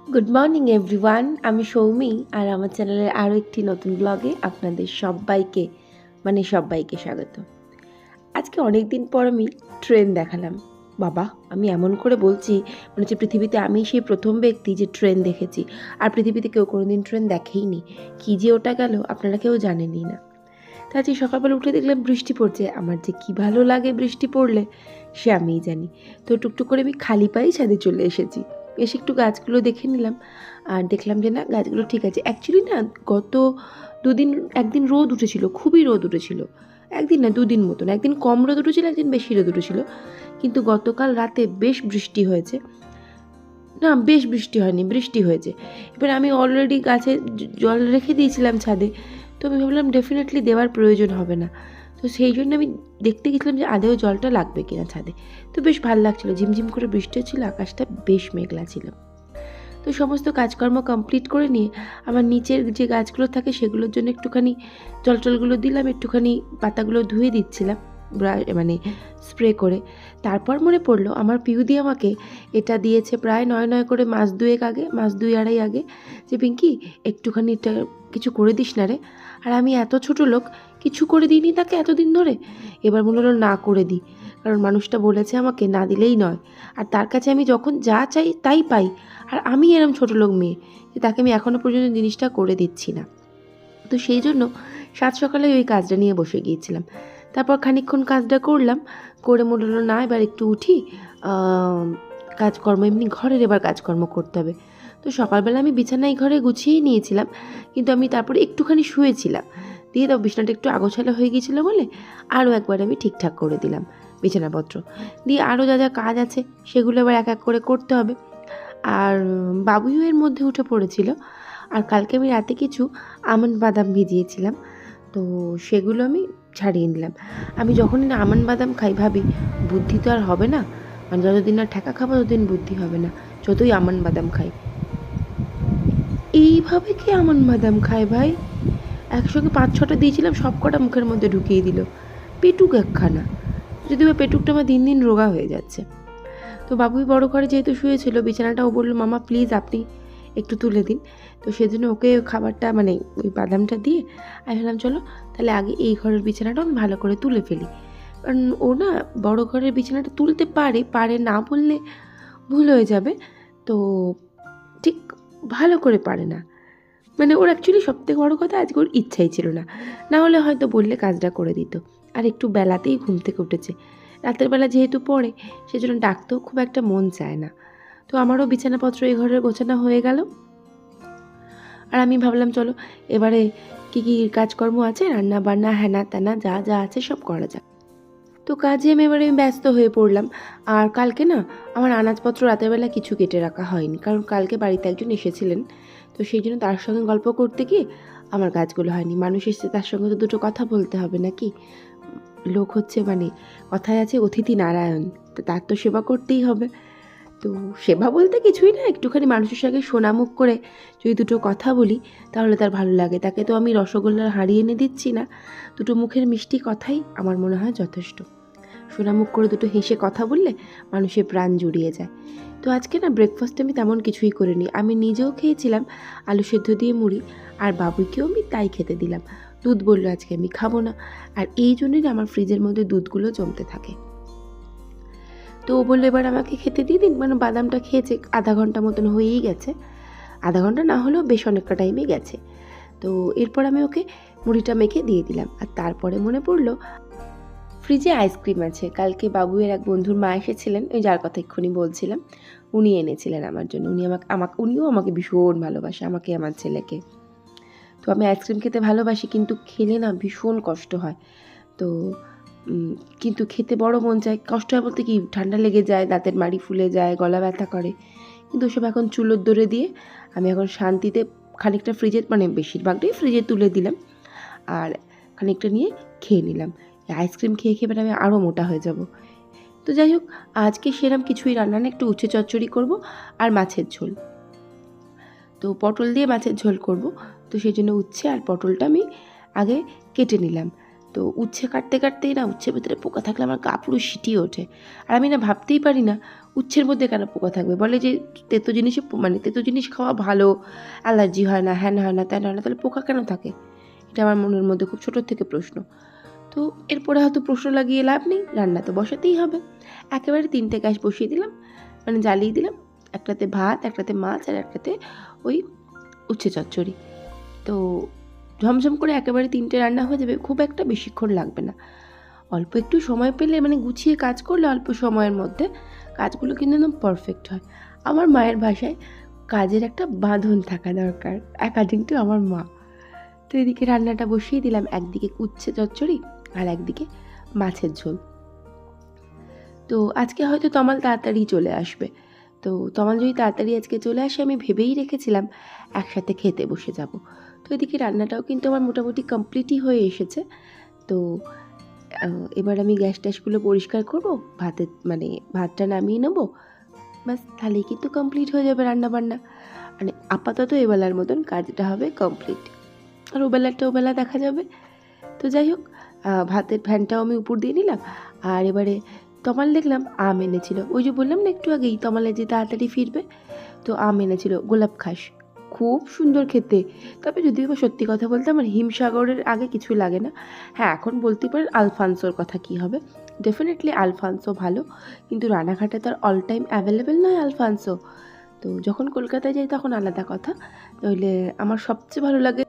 Good morning everyone, আমি সৌমি আর আমার চ্যানেলের আরও একটি নতুন ব্লগে আপনাদের সবাইকে স্বাগত। আজকে অনেক দিন পর আমি ট্রেন দেখালাম। বাবা, আমি এমন করে বলছি মনে হচ্ছে পৃথিবীতে আমি সেই প্রথম ব্যক্তি যে ট্রেন দেখেছি, আর পৃথিবীতে কেউ কোনোদিন ট্রেন দেখেইনি। কী যে ওটা গেল আপনারা কেউ জানেনই না। তা আজকে সকালবেলা উঠে দেখলাম বৃষ্টি পড়ছে। আমার যে কী ভালো লাগে বৃষ্টি পড়লে সে আমিই জানি। তো টুকটুক করে আমি খালি পায়েই ছাদে চলে এসেছি। এসে একটু গাছগুলো দেখে নিলাম, আর দেখলাম যে না, গাছগুলো ঠিক আছে। অ্যাকচুয়ালি না, গত একদিন রোদ উঠেছিল, খুবই রোদ উঠেছিল। একদিন না, দুদিন মতন, একদিন কম রোদ উঠেছিল, একদিন বেশি রোদ উঠেছিল। কিন্তু গতকাল রাতে বেশ বৃষ্টি হয়েছে। না, বেশ বৃষ্টি হয়নি, বৃষ্টি হয়েছে। এবার আমি অলরেডি গাছে জল রেখে দিয়েছিলাম ছাদে, তো আমি ভাবলাম ডেফিনেটলি দেওয়ার প্রয়োজন হবে না। তো সেই জন্য আমি দেখতে গেছিলাম যে আদেও জলটা লাগবে কিনা ছাদে। তো বেশ ভালো লাগছিলো, ঝিমঝিম করে বৃষ্টি হচ্ছিল, আকাশটা বেশ মেঘলা ছিল। তো সমস্ত কাজকর্ম কমপ্লিট করে নিয়ে আমার নিচের যে গাছগুলো থাকে সেগুলোর জন্য একটুখানি জলগুলো দিলাম, একটুখানি পাতাগুলো ধুয়ে দিচ্ছিলাম মানে স্প্রে করে। তারপর মনে পড়লো আমার পিউদি আমাকে এটা দিয়েছে প্রায় 9 করে মাস 2 আড়াই আগে, যে পিঙ্কি একটুখানি এটা কিছু করে দিস না রে। আর আমি এত ছোট লোক, কিছু করে দিইনি তাকে এতদিন ধরে। এবার মনে হলো না করে দিই, কারণ মানুষটা বলেছে আমাকে না দিলেই নয়। আর তার কাছে আমি যখন যা চাই তাই পাই, আর আমি এরম ছোটো লোক মেয়ে যে তাকে আমি এখনও পর্যন্ত জিনিসটা করে দিচ্ছি না। তো সেই জন্য সাত সকালে ওই কাজটা নিয়ে বসে গিয়েছিলাম। তারপর খানিকক্ষণ কাজটা করলাম, করে মনে হলো না এবার একটু উঠি, কাজকর্ম এমনি ঘরের এবার কাজকর্ম করতে হবে। তো সকালবেলা আমি বিছানায় ঘরে গুছিয়েই নিয়েছিলাম, কিন্তু আমি তারপরে একটুখানি শুয়েছিলাম, দিয়ে তো বিছানাটা একটু আগোছালো হয়ে গিয়েছিলো বলে আরও একবার আমি ঠিকঠাক করে দিলাম বিছানাপত্র দিয়ে। আরও যা যা কাজ আছে সেগুলো এবার এক এক করে করতে হবে। আর বাবুইও এর মধ্যে উঠে পড়েছিল। আর কালকে আমি রাতে কিছু আমন্ড বাদাম ভিজিয়েছিলাম, তো সেগুলো আমি ছাড়িয়ে নিলাম। আমি যখনই না আমন্ড বাদাম খাই ভাবি বুদ্ধি তো আর হবে না, মানে যতদিন না ঠেকা খাবো ততদিন বুদ্ধি হবে না, যতই আমন্ড বাদাম খাই। এইভাবে কি আমন্ড বাদাম খায় ভাই? একসঙ্গে 5-6টা দিয়েছিলাম, সব কটা মুখের মধ্যে ঢুকিয়ে দিল। পেটুক একখানা, যদিও পেটুকটা আমার দিন দিন রোগা হয়ে যাচ্ছে। তো বাবুই বড় ঘরে যেহেতু শুয়েছিল, বিছানাটা ও বললো মামা প্লিজ আপনি একটু তুলে দিন। তো সেজন্য ওকে খাবারটা মানে ওই বাদামটা দিয়ে আমি ভাবলাম চলো তাহলে আগে এই ঘরের বিছানাটা আমি ভালো করে তুলে ফেলি। কারণ ও না বড় ঘরের বিছানাটা তুলতে পারে না বললে ভুল হয়ে যাবে, তো ঠিক ভালো করে পারে না। মানে ওর অ্যাকচুয়ালি সবথেকে বড় কথা আজকে ওর ইচ্ছাই ছিল না, না হলে হয়তো বললে কাজটা করে দিত। আর একটু বেলাতেই ঘুম থেকে উঠেছে, রাতের বেলা যেহেতু পড়ে সেজন্য ডাকতেও খুব একটা মন চায় না। তো আমারও বিছানাপত্র এই ঘরের গোছানো হয়ে গেল। আর আমি ভাবলাম চলো এবারে কী কী কাজকর্ম আছে, রান্না বান্না হ্যানা ত্যানা যা যা আছে সব করা যাক। তো কাজে আমি এবারে ব্যস্ত হয়ে পড়লাম। আর কালকে না আমার আনাজপত্র রাতের বেলা কিছু কেটে রাখা হয়নি, কারণ কালকে বাড়িতে একজন এসেছিলেন, তো সেই জন্য তার সঙ্গে গল্প করতে গিয়ে আমার কাজগুলো হয়নি। মানুষ এসেছে, তার সঙ্গে তো দুটো কথা বলতে হবে নাকি। লোক হচ্ছে মানে কথায় আছে অতিথি নারায়ণ, তো তার তো সেবা করতেই হবে। তো সেবা বলতে কিছুই না, একটুখানি মানুষের সঙ্গে সোনামুখ করে যদি দুটো কথা বলি তাহলে তার ভালো লাগে। তাকে তো আমি রসগোল্লার হাঁড়ি এনে দিচ্ছি না, দুটো মুখের মিষ্টি কথাই আমার মনে হয় যথেষ্ট। সোনামুখ করে দুটো হেসে কথা বললে মানুষের প্রাণ জুড়িয়ে যায়। তো আজকে না ব্রেকফাস্টে আমি তেমন কিছুই করিনি, আমি নিজেও খেয়েছিলাম আলু সেদ্ধ দিয়ে মুড়ি, আর বাবুইকেও আমি তাই খেতে দিলাম। দুধ বললো আজকে আমি খাবো না, আর এই জন্যই আমার ফ্রিজের মধ্যে দুধগুলো জমতে থাকে। তো ও বললো এবার আমাকে খেতে দিয়ে দিন, মানে বাদামটা খেয়েছে, আধা ঘন্টা মতন হয়েই গেছে, আধা ঘন্টা না হলেও বেশ অনেকটা টাইমই গেছে। তো এরপর আমি ওকে মুড়িটা মেখে দিয়ে দিলাম। আর তারপরে মনে পড়লো ফ্রিজে আইসক্রিম আছে, কালকে বাবুয়ের এক বন্ধুর মা এসেছিলেন, ওই যার কথা এক্ষুনি বলছিলাম, উনি এনেছিলেন আমার জন্য। উনিও আমাকে ভীষণ ভালোবাসে, আমাকে আমার ছেলেকে। তো আমি আইসক্রিম খেতে ভালোবাসি, কিন্তু খেলে না ভীষণ কষ্ট হয়। তো কিন্তু খেতে বড় মন চায়। কষ্ট হয় বলতে কি, ঠান্ডা লেগে যায়, দাঁতের মাড়ি ফুলে যায়, গলা ব্যথা করে, কিন্তু ওসব এখন চুলোর দৌড়ে দিয়ে আমি এখন শান্তিতে খানিকটা ফ্রিজে, মানে বেশিরভাগটাই ফ্রিজে তুলে দিলাম, আর খানিকটা নিয়ে খেয়ে নিলাম। আইসক্রিম খেয়ে খেয়ে আমি আরও মোটা হয়ে যাব। তো যাই হোক, আজকে সেরকম কিছুই রান্না না, একটু উচ্ছে চচ্চড়ি করব আর মাছের ঝোল। তো পটল দিয়ে মাছের ঝোল করব, তো সেই জন্য উচ্ছে আর পটলটা আমি আগে কেটে নিলাম। তো উচ্ছে কাটতে কাটতেই না উচ্ছের ভেতরে পোকা থাকলে আমার গা পুরো সিটিয়ে ওঠে। আর আমি না ভাবতেই পারি না উচ্ছের মধ্যে কেন পোকা থাকবে। বলে যে তেতো জিনিসে মানে তেতো জিনিস খাওয়া ভালো, অ্যালার্জি হয় না, হ্যান হয় না, ত্যান হয় না, তাহলে পোকা কেন থাকে? এটা আমার মনের মধ্যে খুব ছোটোর থেকে প্রশ্ন। তো এরপরে হয়তো প্রশ্ন লাগিয়ে লাভ নেই, রান্না তো বসাতেই হবে। একেবারে 3টে গ্যাস বসিয়ে দিলাম, মানে জ্বালিয়ে দিলাম। একটাতে ভাত, একটাতে মাছ, আর একটাতে ওই উচ্ছে চচ্চড়ি। তো ঝমঝম করে একেবারে 3টে রান্না হয়ে যাবে, খুব একটা বেশিক্ষণ লাগবে না। অল্প একটু সময় পেলে মানে গুছিয়ে কাজ করলে অল্প সময়ের মধ্যে কাজগুলো কিন্তু একদম পারফেক্ট হয়। আমার মায়ের ভাষায় কাজের একটা বাঁধন থাকা দরকার, অ্যাকর্ডিং টু আমার মা। তো এদিকে রান্নাটা বসিয়ে দিলাম, একদিকে উচ্ছে চচ্চড়ি আর একদিকে মাছের ঝোল। তো আজকে হয়তো তমাল তাড়াতাড়ি চলে আসবে। তো তমাল যদি তাড়াতাড়ি আজকে চলে আসে, আমি ভেবেই রেখেছিলাম একসাথে খেতে বসে যাব। তো এদিকে রান্নাটাও কিন্তু আমার মোটামুটি কমপ্লিটই হয়ে এসেছে। তো এবার আমি গ্যাস ট্যাসগুলো পরিষ্কার করব, মানে ভাতটা নামিয়ে নেব, ব্যাস তাহলেই কিন্তু কমপ্লিট হয়ে যাবে রান্নাবান্না। মানে আপাতত এবেলার মতন কাজটা হবে কমপ্লিট, আর ওবেলা দেখা যাবে। তো যাই হোক, ভাতের ফ্যানটাও আমি উপর দিয়ে নিলাম। আর এবারে তমাল দেখলাম আম এনেছিল, ওই যে বললাম না একটু আগেই তমালে যে তাড়াতাড়ি ফিরবে, তো আম এনেছিল গোলাপ খাস, খুব সুন্দর খেতে। তবে যদিও বা সত্যি কথা বলতে আমার হিমসাগরের আগে কিছু লাগে না। হ্যাঁ, এখন বলতে পারেন আলফানসোর কথা কী হবে, ডেফিনেটলি আলফানসো ভালো, কিন্তু রানাঘাটে তো আর অল টাইম অ্যাভেলেবেল নয় আলফানসো। তো যখন কলকাতায় যাই তখন আলাদা কথা, নইলে আমার সবচেয়ে ভালো লাগে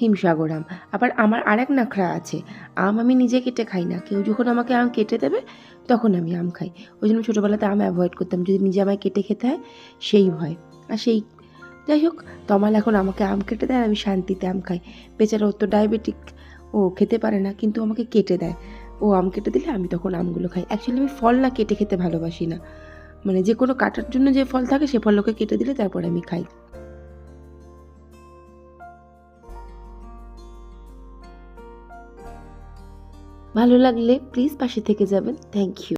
হিমসাগর আম। আবার আমার আরেক নাখড়া আছে, আম আমি নিজে কেটে খাই না, কেউ যখন আমাকে আম কেটে দেবে তখন আমি আম খাই। ওই জন্য ছোটোবেলাতে আম অ্যাভয়েড করতাম, যদি নিজে আমায় কেটে খেতে হয় সেই ভয়। আর সেই যাই হোক, তমাল এখন আমাকে আম কেটে দেয়, আমি শান্তিতে আম খাই। বেচারা ওর তো ডায়াবেটিক, ও খেতে পারে না, কিন্তু আমাকে কেটে দেয়। ও আম কেটে দিলে আমি তখন আমগুলো খাই। অ্যাকচুয়ালি আমি ফল না কেটে খেতে ভালোবাসি না, মানে যে কোনো কাটার জন্য যে ফল থাকে সে ফল ওকে কেটে দিলে তারপরে আমি খাই। ভালো লাগলে প্লিজ পাশে থেকে যাবেন। Thank you.